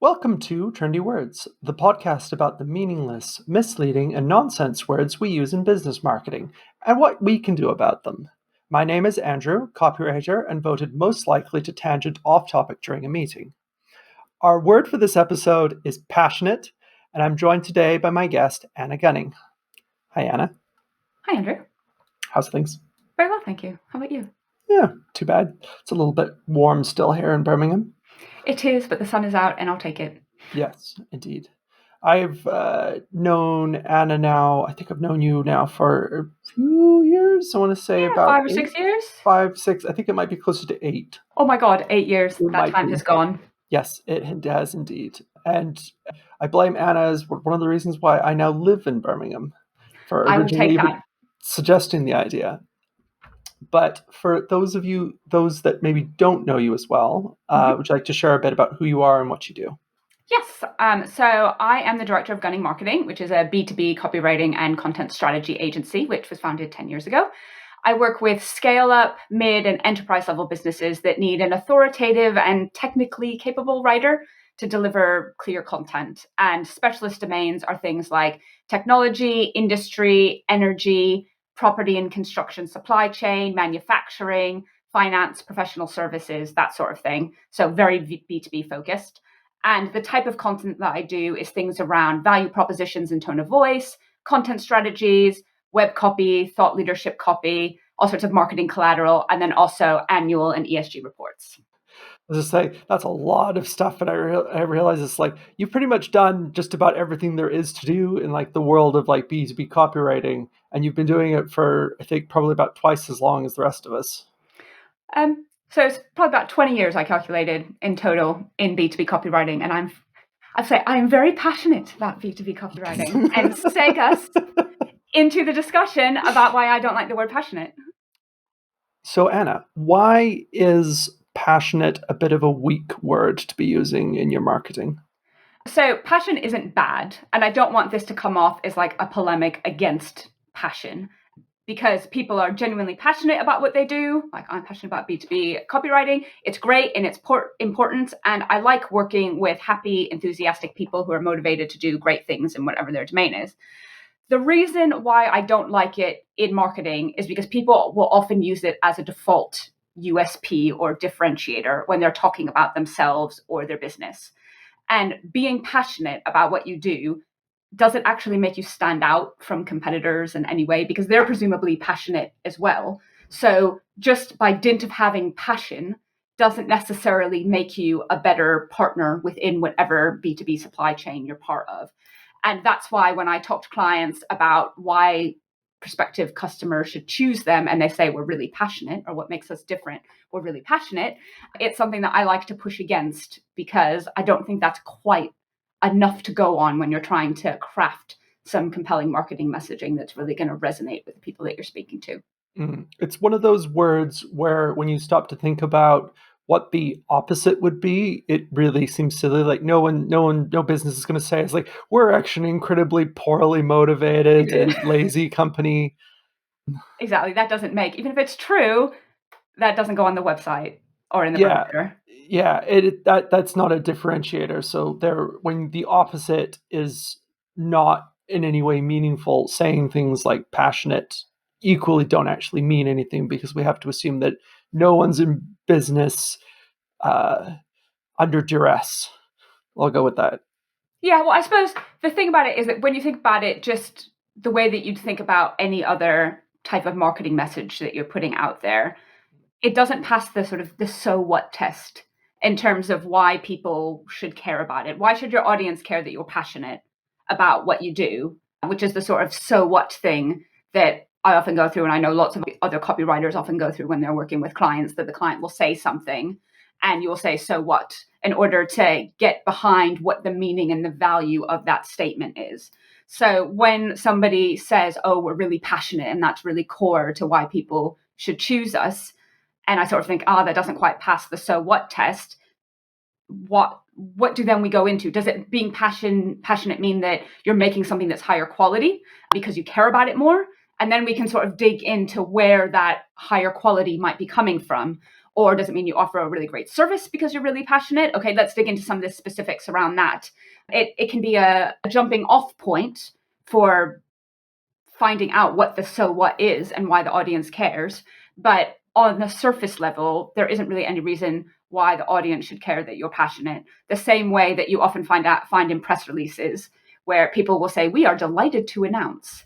Welcome to Trendy Words, the podcast about the meaningless, misleading, and nonsense words we use in business marketing and what we can do about them. My name is Andrew, copywriter, and voted most likely to tangent off topic during a meeting. Our word for this episode is passionate, and I'm joined today by my guest, Anna Gunning. Hi, Anna. Hi, Andrew. How's things? Very well, thank you. How about you? Yeah, too bad. It's a little bit warm still here in Birmingham. It is, but the sun is out and I'll take it. Yes, indeed. I've known Anna now, I think I've known you now for a few years. I want to say about 5 or 6 years? 5, 6. I think it might be closer to 8. Oh my God, 8 years. It That might time be. has gone. Yes, it has indeed. And I blame Anna as one of the reasons why I now live in Birmingham, for I will originally take even that. suggesting the idea. But for those that maybe don't know you as well, would you like to share a bit about who you are and what you do? Yes. So I am the director of Gunning Marketing, which is a B2B copywriting and content strategy agency, which was founded 10 years ago. I work with scale-up, mid, and enterprise-level businesses that need an authoritative and technically capable writer to deliver clear content. And specialist domains are things like technology, industry, energy, property and construction supply chain, manufacturing, finance, professional services, that sort of thing. So very B2B focused. And the type of content that I do is things around value propositions and tone of voice, content strategies, web copy, thought leadership copy, all sorts of marketing collateral, and then also annual and ESG reports. I was just saying, that's a lot of stuff, and I realize it's like you've pretty much done just about everything there is to do in like the world of like B2B copywriting, and you've been doing it for I think probably about twice as long as the rest of us. So it's probably about 20 years I calculated in total in B2B copywriting, and I'd say I'm very passionate about B2B copywriting and seg us into the discussion about why I don't like the word passionate. So Anna, why is passionate a bit of a weak word to be using in your marketing? So passion isn't bad, and I don't want this to come off as like a polemic against passion, because people are genuinely passionate about what they do. Like I'm passionate about B2B copywriting. It's great and it's important. And I like working with happy, enthusiastic people who are motivated to do great things in whatever their domain is. The reason why I don't like it in marketing is because people will often use it as a default USP or differentiator when they're talking about themselves or their business. And being passionate about what you do doesn't actually make you stand out from competitors in any way because they're presumably passionate as well. So just by dint of having passion doesn't necessarily make you a better partner within whatever B2B supply chain you're part of. And that's why when I talk to clients about why prospective customers should choose them and they say we're really passionate or what makes us different, we're really passionate, it's something that I like to push against because I don't think that's quite enough to go on when you're trying to craft some compelling marketing messaging that's really going to resonate with the people that you're speaking to. It's one of those words where when you stop to think about what the opposite would be, it really seems silly. Like no business is going to say it's like we're actually incredibly poorly motivated and lazy company. Exactly. That doesn't make, even if it's true, that doesn't go on the website or in the brochure. Yeah, that's not a differentiator. So when the opposite is not in any way meaningful, saying things like passionate equally don't actually mean anything because we have to assume that no one's in business under duress. I'll go with that. Yeah, well, I suppose the thing about it is that when you think about it, just the way that you'd think about any other type of marketing message that you're putting out there, it doesn't pass the sort of the so what test in terms of why people should care about it. Why should your audience care that you're passionate about what you do, which is the sort of so what thing that I often go through, and I know lots of other copywriters often go through when they're working with clients, that the client will say something and you will say, so what, in order to get behind what the meaning and the value of that statement is. So when somebody says, oh, we're really passionate and that's really core to why people should choose us, and I sort of think, that doesn't quite pass the so what test. What do then we go into? Does it being passionate mean that you're making something that's higher quality because you care about it more? And then we can sort of dig into where that higher quality might be coming from. Or does it mean you offer a really great service because you're really passionate? Okay, let's dig into some of the specifics around that. It can be a jumping off point for finding out what the so what is and why the audience cares. But on the surface level, there isn't really any reason why the audience should care that you're passionate. The same way that you often find in press releases where people will say, "We are delighted to announce."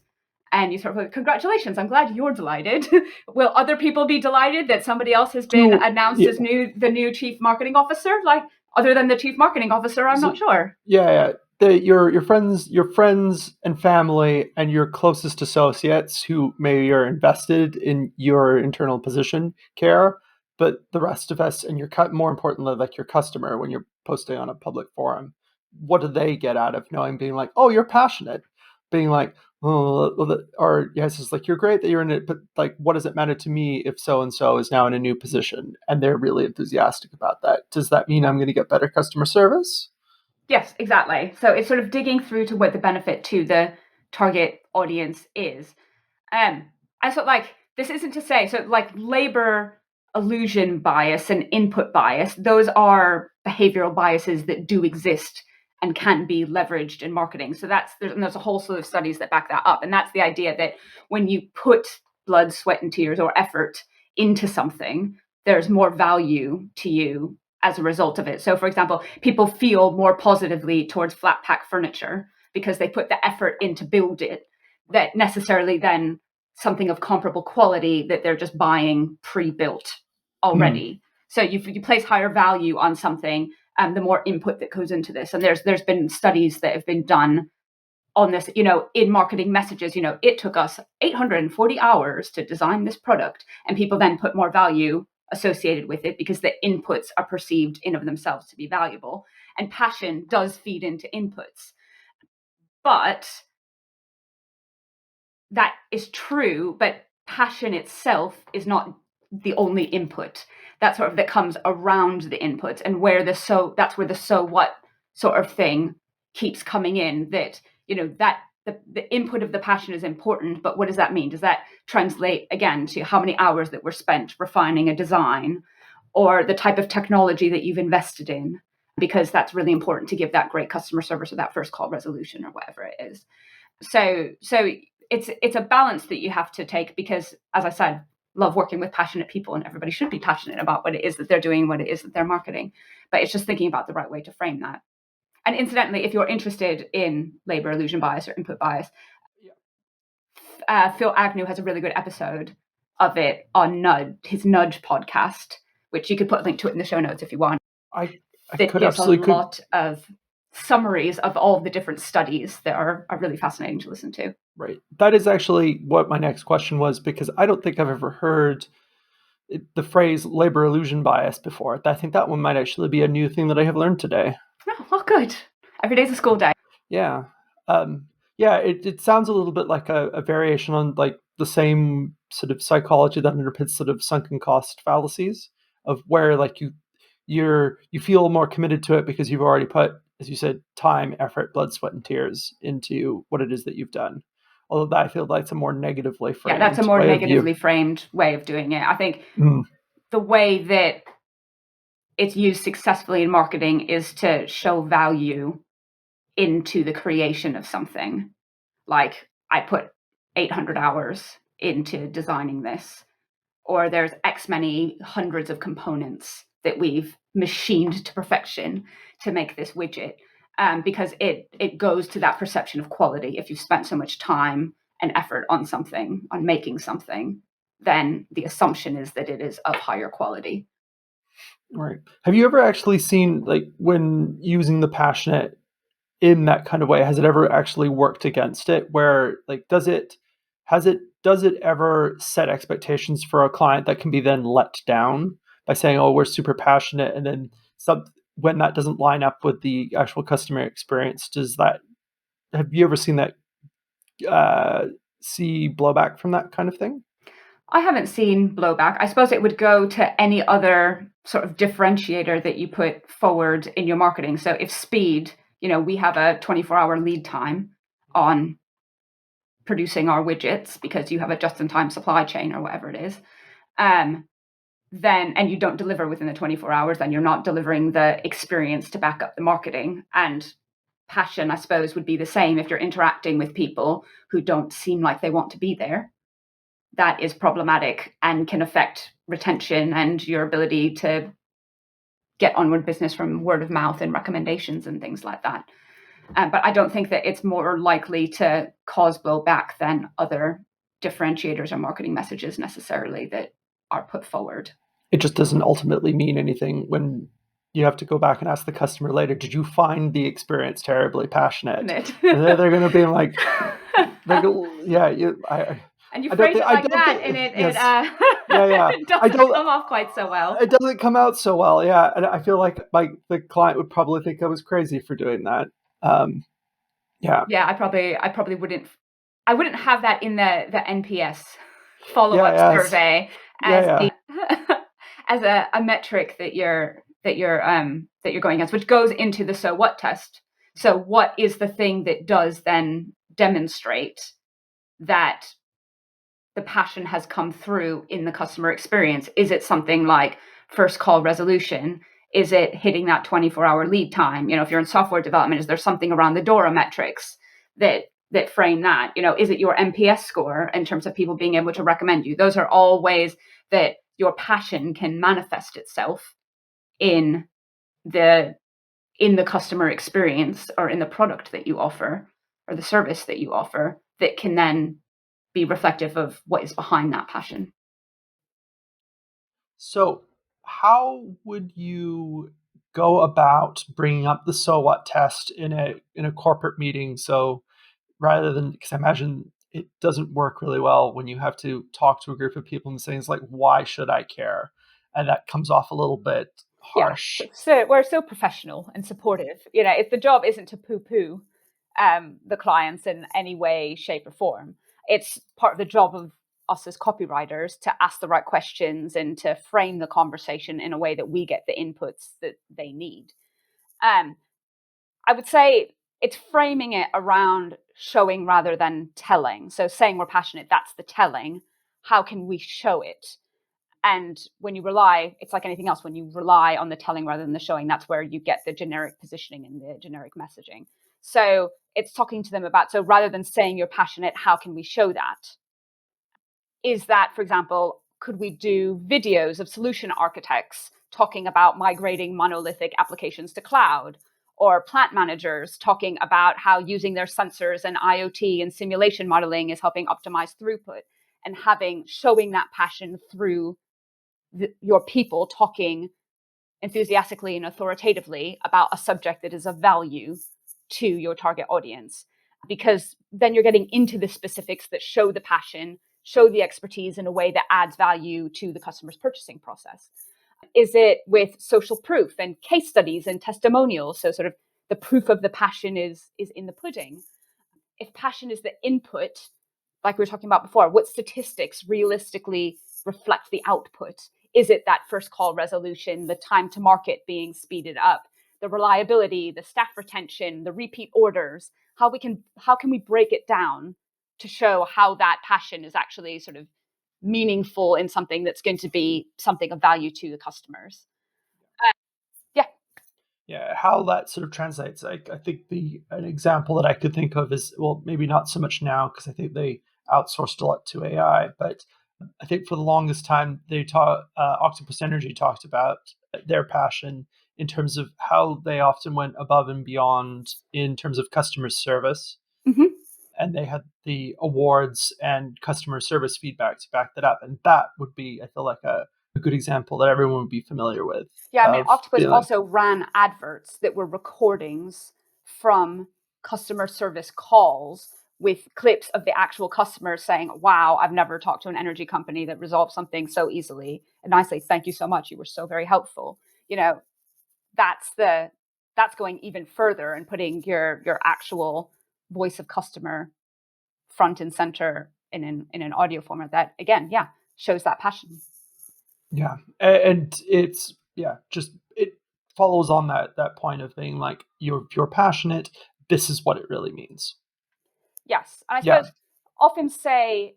And you sort of, congratulations, I'm glad you're delighted. Will other people be delighted that somebody else has been announced as the new chief marketing officer? Like, other than the chief marketing officer, I'm not sure. Yeah. Your friends and family and your closest associates who maybe are invested in your internal position care, but the rest of us and more importantly, like your customer, when you're posting on a public forum, what do they get out of knowing, being like, oh, you're passionate, being like, oh, or yes, it's like, you're great that you're in it, but like, what does it matter to me if so and so is now in a new position and they're really enthusiastic about that? Does that mean I'm going to get better customer service? Yes, exactly. So it's sort of digging through to what the benefit to the target audience is. I sort like, this isn't to say, so like labor illusion bias and input bias, those are behavioral biases that do exist and can be leveraged in marketing. So there's a whole slew of studies that back that up. And that's the idea that when you put blood, sweat, and tears or effort into something, there's more value to you as a result of it. So, for example, people feel more positively towards flat pack furniture because they put the effort in to build it, that necessarily then something of comparable quality that they're just buying pre-built already. So you place higher value on something, the more input that goes into this. And there's been studies that have been done on this, in marketing messages. It took us 840 hours to design this product, and people then put more value associated with it because the inputs are perceived in of themselves to be valuable. And passion does feed into inputs. But that is true, but passion itself is not the only input. That comes around the input, and that's where the so what sort of thing keeps coming in. That that the input of the passion is important, but what does that mean? Does that translate again to how many hours that were spent refining a design, or the type of technology that you've invested in? Because that's really important to give that great customer service or that first call resolution or whatever it is. So it's a balance that you have to take, because, as I said, love working with passionate people, and everybody should be passionate about what it is that they're doing, what it is that they're marketing. But it's just thinking about the right way to frame that. And incidentally, if you're interested in labor illusion bias or input bias, Phil Agnew has a really good episode of it on his Nudge podcast, which you could put a link to it in the show notes if you want. I that could gives absolutely a lot of summaries of all the different studies that are really fascinating to listen to. Right. That is actually what my next question was, because I don't think I've ever heard the phrase labor illusion bias before. I think that one might actually be a new thing that I have learned today. Oh, well, good. Every day's a school day. Yeah. It sounds a little bit like a variation on like the same sort of psychology that underpins sort of sunken cost fallacies, of where like you feel more committed to it because you've already put, as you said, time, effort, blood, sweat, and tears into what it is that you've done. Although that, I feel like it's a more negatively framed. Yeah, that's a more negatively framed way of doing it. I think the way that it's used successfully in marketing is to show value into the creation of something. Like, I put 800 hours into designing this, or there's X many hundreds of components that we've machined to perfection to make this widget, because it goes to that perception of quality. If you've spent so much time and effort on something, on making something, then the assumption is that it is of higher quality. Right. Have you ever actually seen, like, when using the passionate in that kind of way, has it ever actually worked against it? Where, like, does it ever set expectations for a client that can be then let down by saying, "Oh, we're super passionate," and then when that doesn't line up with the actual customer experience? Have you ever seen that? See blowback from that kind of thing? I haven't seen blowback. I suppose it would go to any other sort of differentiator that you put forward in your marketing. So if speed, we have a 24-hour lead time on producing our widgets because you have a just-in-time supply chain or whatever it is. then, and you don't deliver within the 24 hours, then you're not delivering the experience to back up the marketing. And passion, I suppose, would be the same if you're interacting with people who don't seem like they want to be there. That is problematic and can affect retention and your ability to get onward business from word of mouth and recommendations and things like that. But I don't think that it's more likely to cause blowback than other differentiators or marketing messages necessarily that are put forward. It just doesn't ultimately mean anything when you have to go back and ask the customer later, did you find the experience terribly passionate? And they're going to be like, yeah, and you I don't phrase think, it I like don't that, think, and it yes, yeah. it doesn't come off quite so well. It doesn't come out so well, yeah. And I feel like the client would probably think I was crazy for doing that. Yeah. Yeah, I probably wouldn't. I wouldn't have that in the NPS follow-up Yeah, yes. survey as Yeah. as a metric that you're going against, which goes into the so what test. So what is the thing that does then demonstrate that the passion has come through in the customer experience? Is it something like first call resolution? Is it hitting that 24-hour lead time? You know, if you're in software development, is there something around the DORA metrics that frame that? You know, is it your NPS score in terms of people being able to recommend you? Those are all ways that your passion can manifest itself in the customer experience or in the product that you offer or the service that you offer that can then be reflective of what is behind that passion. So, how would you go about bringing up the so what test in a corporate meeting? So, rather than, because I imagine it doesn't work really well when you have to talk to a group of people and things like, why should I care? And that comes off a little bit Yeah, harsh. so we're so professional and supportive. You know, if the job isn't to poo-poo the clients in any way, shape, or form, it's part of the job of us as copywriters to ask the right questions and to frame the conversation in a way that we get the inputs that they need. Um, I would say it's framing it around showing rather than telling. So saying we're passionate, that's the telling. How can we show it? And when you rely, it's like anything else, when you rely on the telling rather than the showing, that's where you get the generic positioning and the generic messaging. So it's talking to them about, so rather than saying you're passionate, how can we show that? Is that, for example, could we do videos of solution architects talking about migrating monolithic applications to cloud? Or plant managers talking about how using their sensors and IoT and simulation modeling is helping optimize throughput, and showing that passion through your people talking enthusiastically and authoritatively about a subject that is of value to your target audience, because then you're getting into the specifics that show the passion, show the expertise in a way that adds value to the customer's purchasing process. Is it with social proof and case studies and testimonials? So sort of the proof of the passion is in the pudding. If passion is the input, like we were talking about before, what statistics realistically reflect the output? Is it that first call resolution, the time to market being speeded up, the reliability, the staff retention, the repeat orders? How can we break it down to show how that passion is actually sort of meaningful in something that's going to be something of value to the customers? Yeah. Yeah, how that sort of translates. I think an example that I could think of is, well, maybe not so much now because I think they outsourced a lot to AI, but I think for the longest time they taught Octopus Energy talked about their passion in terms of how they often went above and beyond in terms of customer service, Mm-hmm. and they had the awards and customer service feedback to back that up, and that would be, I feel like, a good example that everyone would be familiar with. Yeah, I mean, Of Octopus being like, also ran adverts that were recordings from customer service calls with clips of the actual customers saying, "Wow, I've never talked to an energy company that resolved something so easily and nicely. Thank you so much. You were so very helpful." You know, that's going even further and putting your actual voice of customer front and center in an audio format that, again, yeah, shows that passion. yeah, and it's, yeah, just it follows on that point of being like, you're passionate. This is what it really means. Yes. And I Yeah, suppose often say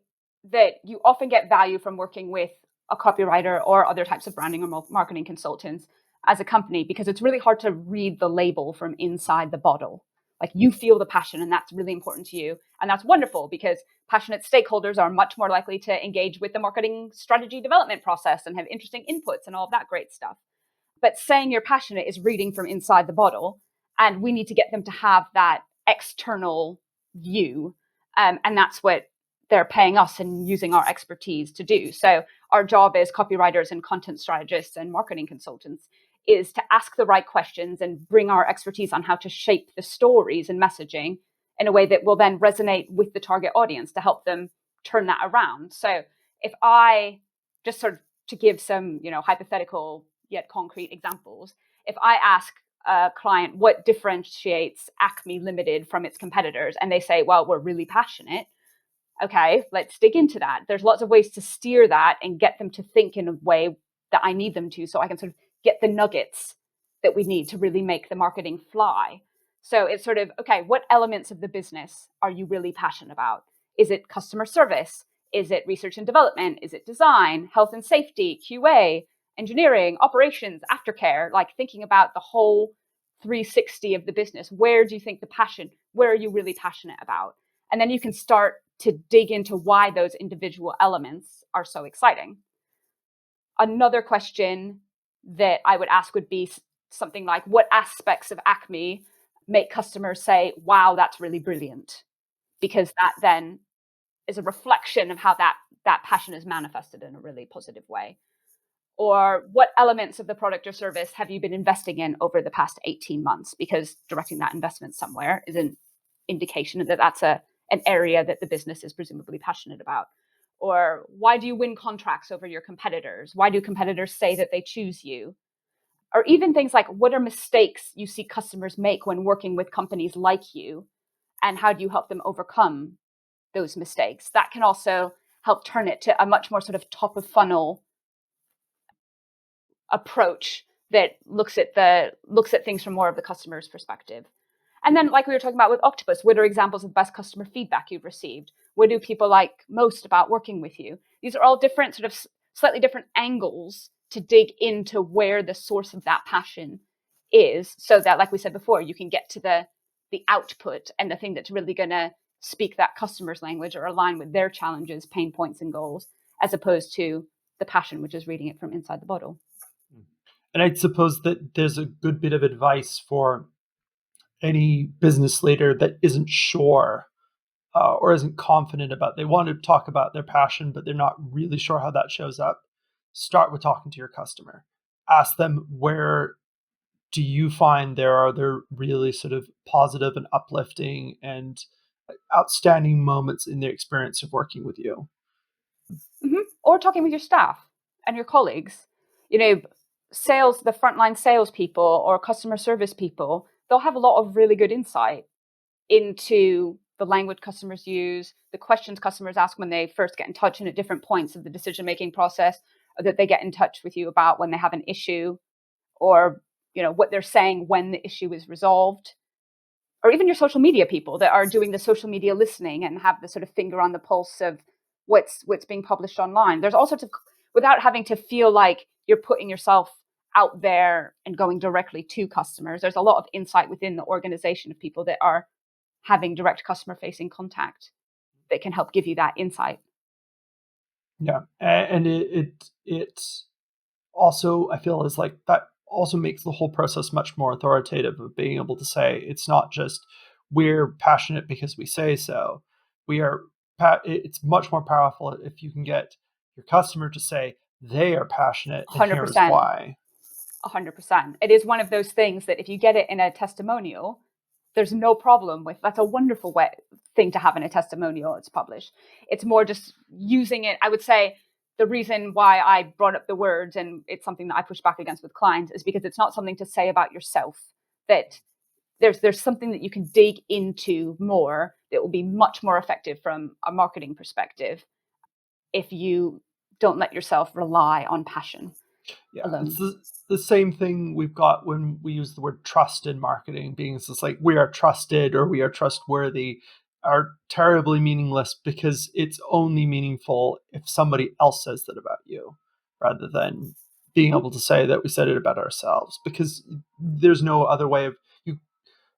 that you often get value from working with a copywriter or other types of branding or marketing consultants as a company, because it's really hard to read the label from inside the bottle. Like, you feel the passion, and that's really important to you. And that's wonderful, because passionate stakeholders are much more likely to engage with the marketing strategy development process and have interesting inputs and all of that great stuff. But saying you're passionate is reading from inside the bottle. And we need to get them to have that external view. And that's what they're paying us and using our expertise to do. So our job as copywriters and content strategists and marketing consultants is to ask the right questions and bring our expertise on how to shape the stories and messaging in a way that will then resonate with the target audience to help them turn that around. So if I just sort of, to give some, hypothetical yet concrete examples, if I ask a client what differentiates Acme Limited from its competitors, and they say, well, we're really passionate. Okay, let's dig into that. There's lots of ways to steer that and get them to think in a way that I need them to, so I can sort of get the nuggets that we need to really make the marketing fly. So it's sort of, okay, what elements of the business are you really passionate about? Is it customer service? Is it research and development? Is it design, health and safety, QA, engineering, operations, aftercare? Like, thinking about the whole 360 of the business. Where do you think the passion, where are you really passionate about? And then you can start to dig into why those individual elements are so exciting. Another question that I would ask would be something like, what aspects of Acme make customers say, wow, that's really brilliant? Because that then is a reflection of how that passion is manifested in a really positive way. Or what elements of the product or service have you been investing in over the past 18 months? Because directing that investment somewhere is an indication that that's an area that the business is presumably passionate about. Or why do you win contracts over your competitors? Why do competitors say that they choose you? Or even things like, what are mistakes you see customers make when working with companies like you? And how do you help them overcome those mistakes? That can also help turn it to a much more sort of top of funnel approach that looks at things from more of the customer's perspective. And then, like we were talking about with Octopus, what are examples of the best customer feedback you've received? What do people like most about working with you? These are all different, sort of slightly different angles to dig into where the source of that passion is, so that, like we said before, you can get to the output and the thing that's really going to speak that customer's language or align with their challenges, pain points, and goals, as opposed to the passion, which is reading it from inside the bottle. And I suppose that there's a good bit of advice for any business leader that isn't sure or isn't confident about. They want to talk about their passion, but they're not really sure how that shows up. Start with talking to your customer. Ask them, where do you find there are really sort of positive and uplifting and outstanding moments in their experience of working with you? Mm-hmm. Or talking with your staff and your colleagues. The frontline salespeople or customer service people, they'll have a lot of really good insight into the language customers use, the questions customers ask when they first get in touch, and at different points of the decision-making process, or that they get in touch with you about when they have an issue, or what they're saying when the issue is resolved. Or even your social media people that are doing the social media listening and have the sort of finger on the pulse of what's being published online. There's all sorts of, without having to feel like you're putting yourself out there and going directly to customers, there's a lot of insight within the organization of people that are having direct customer facing contact that can help give you that insight. Yeah, and it also, I feel, is like that also makes the whole process much more authoritative, of being able to say it's not just we're passionate because we say so. We are. It's much more powerful if you can get your customer to say they are passionate and here's 100%. why. 100%. It is one of those things that if you get it in a testimonial, there's no problem with. That's a wonderful thing to have in a testimonial. It's published. It's more just using it. I would say the reason why I brought up the words, and it's something that I push back against with clients, is because it's not something to say about yourself. That there's something that you can dig into more that will be much more effective from a marketing perspective if you don't let yourself rely on passion alone. It's the same thing we've got when we use the word trust in marketing, being it's like we are trusted or we are trustworthy, are terribly meaningless, because it's only meaningful if somebody else says that about you. rather than being able to say that we said it about ourselves, because there's no other way of you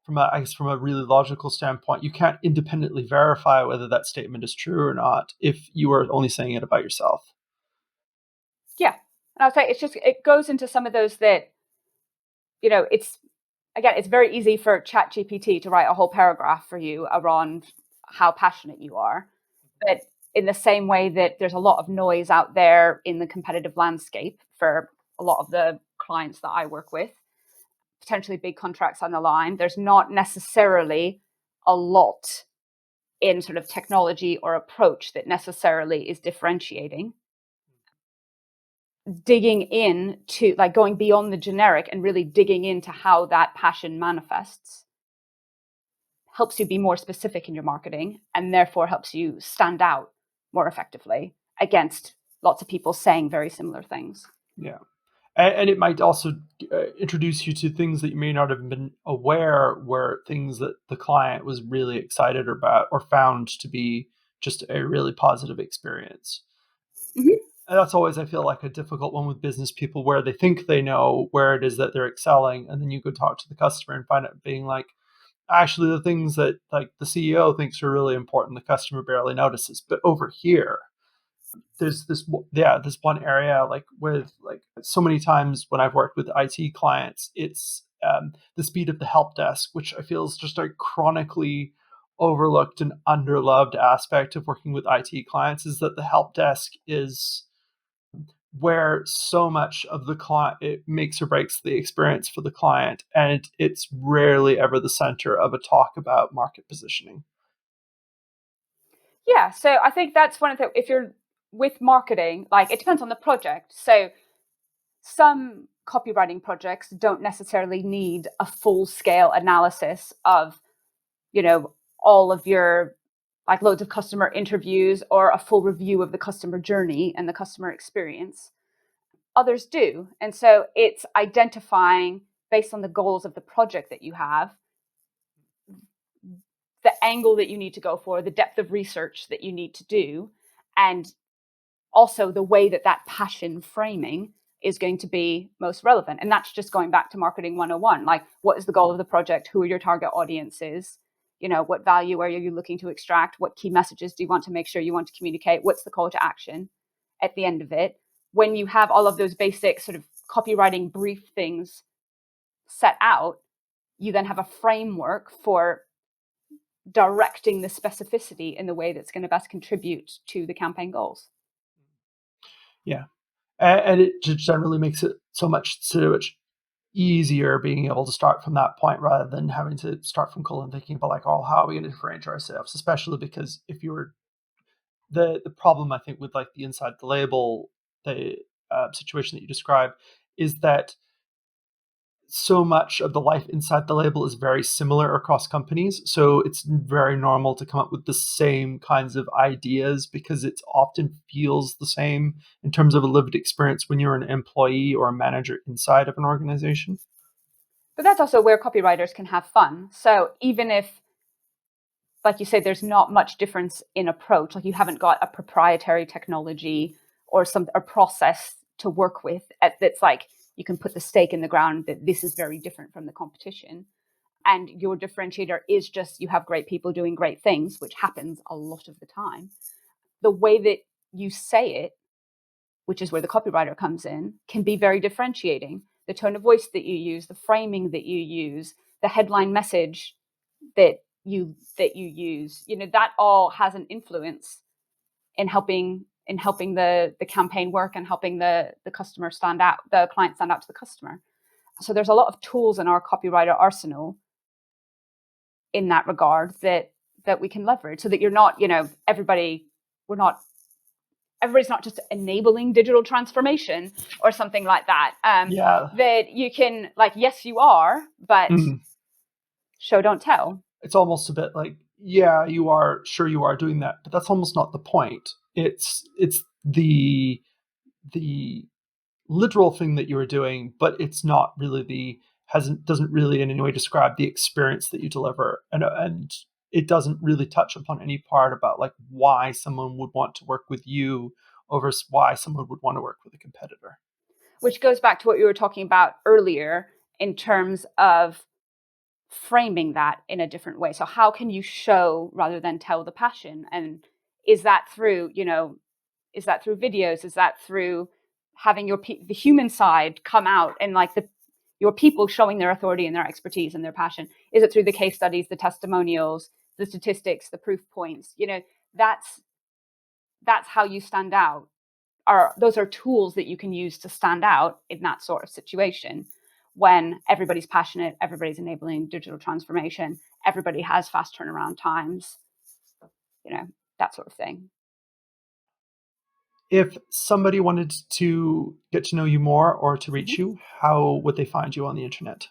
from a really logical standpoint, you can't independently verify whether that statement is true or not if you are only saying it about yourself. Yeah. And I would say it goes into some of those that, it's, again, it's very easy for ChatGPT to write a whole paragraph for you around how passionate you are. But in the same way that there's a lot of noise out there in the competitive landscape for a lot of the clients that I work with, potentially big contracts on the line, there's not necessarily a lot in sort of technology or approach that necessarily is differentiating. Digging in to, like, going beyond the generic and really digging into how that passion manifests helps you be more specific in your marketing, and therefore helps you stand out more effectively against lots of people saying very similar things. Yeah. And it might also introduce you to things that you may not have been aware were things that the client was really excited about or found to be just a really positive experience. Mm-hmm. And that's always, I feel like, a difficult one with business people, where they think they know where it is that they're excelling, and then you go talk to the customer and find out being like, actually, the things that like the CEO thinks are really important, the customer barely notices. But over here, there's this one area, like with like so many times when I've worked with IT clients, it's the speed of the help desk, which I feel is just a chronically overlooked and underloved aspect of working with IT clients, is that the help desk is where so much of the client, it makes or breaks the experience for the client, and it's rarely ever the center of a talk about market positioning. Yeah, so I think that's one of the, if you're with marketing, like, it depends on the project. So some copywriting projects don't necessarily need a full scale analysis of, all of your, like, loads of customer interviews or a full review of the customer journey and the customer experience. Others do. And so it's identifying, based on the goals of the project that you have, the angle that you need to go for, the depth of research that you need to do, and also the way that that passion framing is going to be most relevant. And that's just going back to marketing 101. Like, what is the goal of the project? Who are your target audiences? What value are you looking to extract? What key messages do you want to make sure you want to communicate? What's the call to action at the end of it? When you have all of those basic sort of copywriting brief things set out, you then have a framework for directing the specificity in the way that's going to best contribute to the campaign goals. Yeah. And it just generally makes it so much easier being able to start from that point rather than having to start from cold and thinking about like, oh, how are we going to differentiate ourselves? Especially because if you were the problem, I think, with like the inside the label, the situation that you described, is that so much of the life inside the label is very similar across companies. So it's very normal to come up with the same kinds of ideas because it often feels the same in terms of a lived experience when you're an employee or a manager inside of an organization. But that's also where copywriters can have fun. So even if, like you say, there's not much difference in approach, like you haven't got a proprietary technology or a process to work with that's like, you can put the stake in the ground that this is very different from the competition. And your differentiator is just you have great people doing great things, which happens a lot of the time. The way that you say it, which is where the copywriter comes in, can be very differentiating. The tone of voice that you use, the framing that you use, the headline message that you use, that all has an influence in helping the campaign work and helping the customer stand out, the client stand out to the customer. So there's a lot of tools in our copywriter arsenal in that regard that we can leverage, so that you're not, everybody's not just enabling digital transformation or something like that. Yeah. That you can, like, yes, you are, but Mhm. show don't tell. It's almost a bit like, yeah, you are sure you are doing that, but that's almost not the point. It's the literal thing that you are doing, but it's not really the hasn't doesn't really in any way describe the experience that you deliver, and it doesn't really touch upon any part about like why someone would want to work with you over why someone would want to work with a competitor. Which goes back to what you were talking about earlier in terms of framing that in a different way. So how can you show rather than tell the passion? And is that through, is that through videos? Is that through having the human side come out and like your people showing their authority and their expertise and their passion? Is it through the case studies, the testimonials, the statistics, the proof points? That's how you stand out. Those are tools that you can use to stand out in that sort of situation when everybody's passionate, everybody's enabling digital transformation, everybody has fast turnaround times, that sort of thing. If somebody wanted to get to know you more or to reach you, how would they find you on the internet?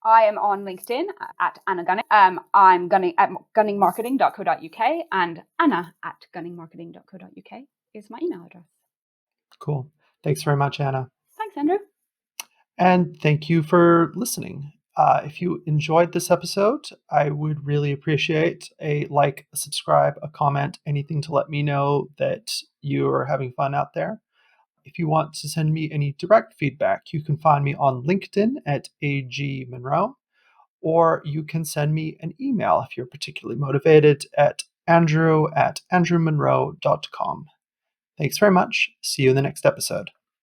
I am on LinkedIn at Anna Gunning. I'm gunning at gunningmarketing.co.uk, and Anna at gunningmarketing.co.uk is my email address. Cool. Thanks very much, Anna. Thanks, Andrew. And thank you for listening. If you enjoyed this episode, I would really appreciate a like, a subscribe, a comment, anything to let me know that you're having fun out there. If you want to send me any direct feedback, you can find me on LinkedIn at AG Monroe, or you can send me an email if you're particularly motivated at andrew@andrewmonroe.com. Thanks very much. See you in the next episode.